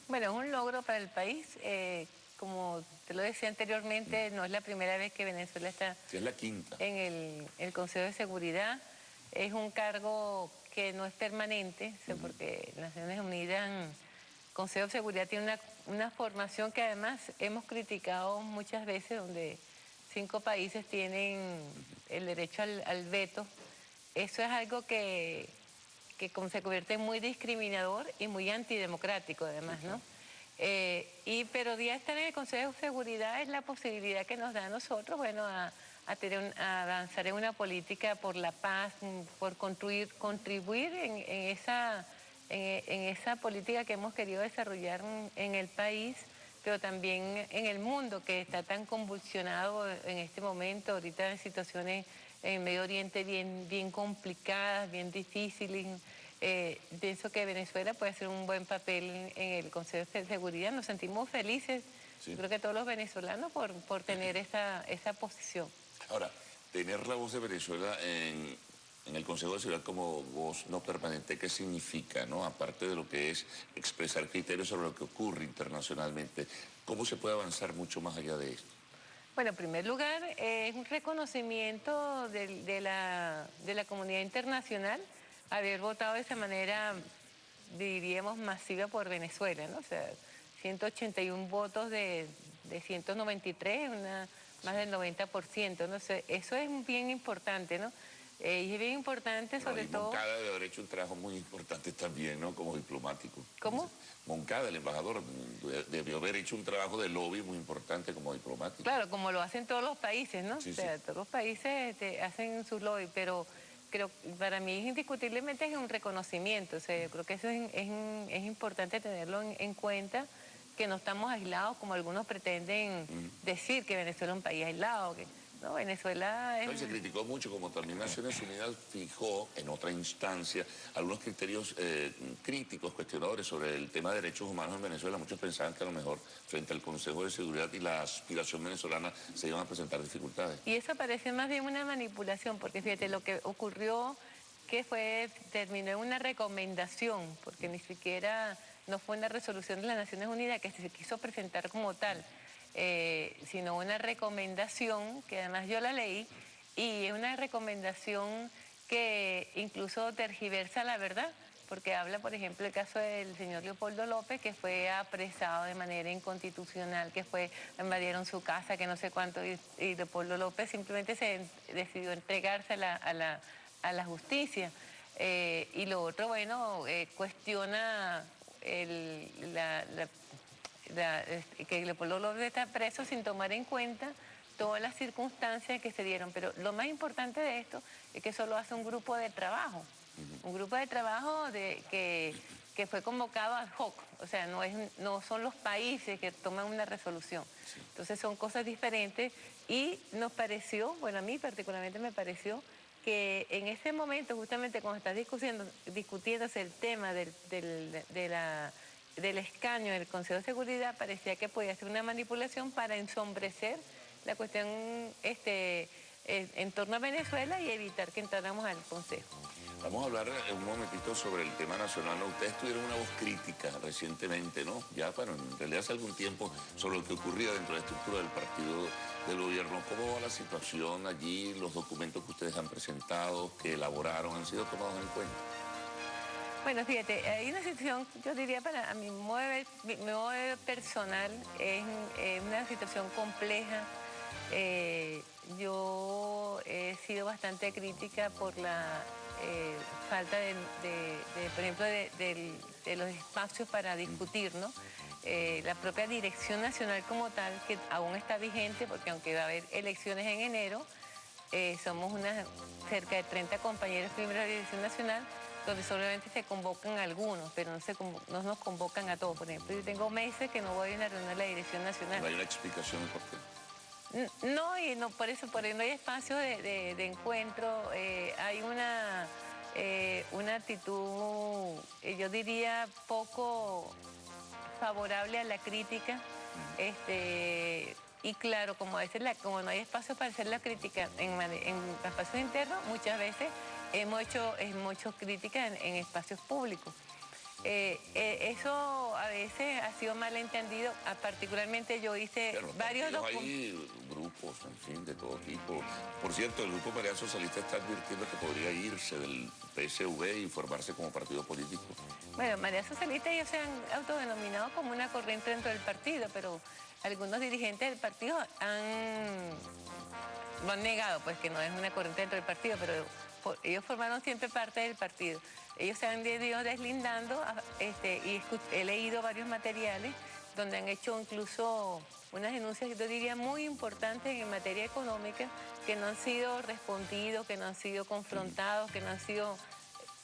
Bueno, es un logro para el país. Como te lo decía anteriormente, no es la primera vez que Venezuela está Sí, es la quinta. en el Consejo de Seguridad. Es un cargo que no es permanente, o sea, porque Naciones Unidas, Consejo de Seguridad tiene una formación que además hemos criticado muchas veces, donde 5 países tienen el derecho al veto. Eso es algo que como se convierte en muy discriminador y muy antidemocrático además, ¿no? Pero ya estar en el Consejo de Seguridad es la posibilidad que nos da a nosotros, bueno, a avanzar en una política por la paz, por contribuir en esa política que hemos querido desarrollar en el país, pero también en el mundo que está tan convulsionado en este momento, ahorita en situaciones en Medio Oriente bien complicadas, bien difíciles. Pienso que Venezuela puede hacer un buen papel en el Consejo de Seguridad. Nos sentimos felices, Sí. creo que todos los venezolanos, por tener esa posición. Ahora, tener la voz de Venezuela en el Consejo de Seguridad como voz no permanente, ¿qué significa, no? Aparte de lo que es expresar criterios sobre lo que ocurre internacionalmente, ¿cómo se puede avanzar mucho más allá de esto? Bueno, en primer lugar, es un reconocimiento de la comunidad internacional haber votado de esa manera, diríamos, masiva por Venezuela, ¿no? O sea, 181 votos de 193, más del 90%, ¿no? O sea, eso es bien importante, ¿no? Y es bien importante, Bueno, sobre y todo... Moncada debe haber hecho un trabajo muy importante también, ¿no? Como diplomático. ¿Cómo? Moncada, el embajador, debió haber hecho un trabajo de lobby muy importante como diplomático. Claro, como lo hacen todos los países, ¿no? Sí, O sea, sí. todos los países hacen su lobby, pero creo, para mí indiscutiblemente es un reconocimiento. O sea, yo creo que eso es importante tenerlo en cuenta, que no estamos aislados como algunos pretenden decir, que Venezuela es un país aislado. No, Venezuela es... No, y se criticó mucho, como también Naciones Unidas fijó en otra instancia algunos criterios críticos, cuestionadores sobre el tema de derechos humanos en Venezuela. Muchos pensaban que a lo mejor frente al Consejo de Seguridad y la aspiración venezolana se iban a presentar dificultades. Y eso parece más bien una manipulación, porque fíjate, lo que ocurrió terminó en una recomendación, porque ni siquiera no fue una resolución de las Naciones Unidas que se quiso presentar como tal, sino una recomendación, que además yo la leí, y es una recomendación que incluso tergiversa la verdad, porque habla, por ejemplo, el caso del señor Leopoldo López, que fue apresado de manera inconstitucional, invadieron su casa, que no sé cuánto, y Leopoldo López simplemente decidió entregarse a la justicia. Y lo otro, bueno, cuestiona que Leopoldo López está preso sin tomar en cuenta todas las circunstancias que se dieron. Pero lo más importante de esto es que solo hace un grupo de trabajo. Un grupo de trabajo que fue convocado ad hoc, o sea, no son los países que toman una resolución. Entonces son cosas diferentes y nos pareció, bueno, a mí particularmente me pareció que en ese momento, justamente cuando estás discutiéndose el tema del escaño del Consejo de Seguridad, parecía que podía ser una manipulación para ensombrecer la cuestión en torno a Venezuela y evitar que entráramos al Consejo. Vamos a hablar un momentito sobre el tema nacional. Ustedes tuvieron una voz crítica recientemente, ¿no? Ya, bueno, en realidad hace algún tiempo, sobre lo que ocurría dentro de la estructura del partido del gobierno. ¿Cómo va la situación allí? ¿Los documentos que ustedes han presentado, que elaboraron, han sido tomados en cuenta? Bueno, fíjate, hay una situación, yo diría para mi modo de ver personal, es una situación compleja. Yo he sido bastante crítica por la falta por ejemplo, de los espacios para discutir, ¿no? La propia Dirección Nacional como tal, que aún está vigente, porque aunque va a haber elecciones en enero, somos cerca de 30 compañeros miembros de la Dirección Nacional, donde solamente se convocan algunos, pero no nos convocan a todos. Por ejemplo, yo tengo meses que no voy a una reunión de la Dirección Nacional. No hay una explicación por qué. No, y no, por eso no hay espacio de encuentro. Hay una actitud, yo diría, poco favorable a la crítica. Y claro, como a veces como no hay espacio para hacer la crítica en espacios internos, muchas veces hemos hecho crítica en espacios públicos. Eso a veces ha sido malentendido. Particularmente yo hice Pero varios documentos. hay grupos, en fin, de todo tipo. Por cierto, el Grupo Marea Socialista está advirtiendo que podría irse del PSV y formarse como partido político. Bueno, Marea Socialista ellos se han autodenominado como una corriente dentro del partido, pero algunos dirigentes del partido lo han negado, pues que no es una corriente dentro del partido, pero ellos formaron siempre parte del partido. Ellos se han ido deslindando y he leído varios materiales donde han hecho incluso unas denuncias, yo diría, muy importantes en materia económica, que no han sido respondidos, que no han sido confrontados, que no han sido...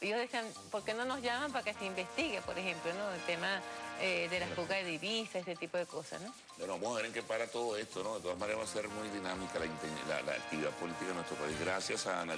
Ellos decían, ¿por qué no nos llaman para que se investigue, por ejemplo, ¿no? El tema de la fuga de divisas, ese tipo de cosas, ¿no? Bueno, vamos a ver en qué para todo esto, ¿no? De todas maneras va a ser muy dinámica la actividad política en nuestro país. Gracias a Ana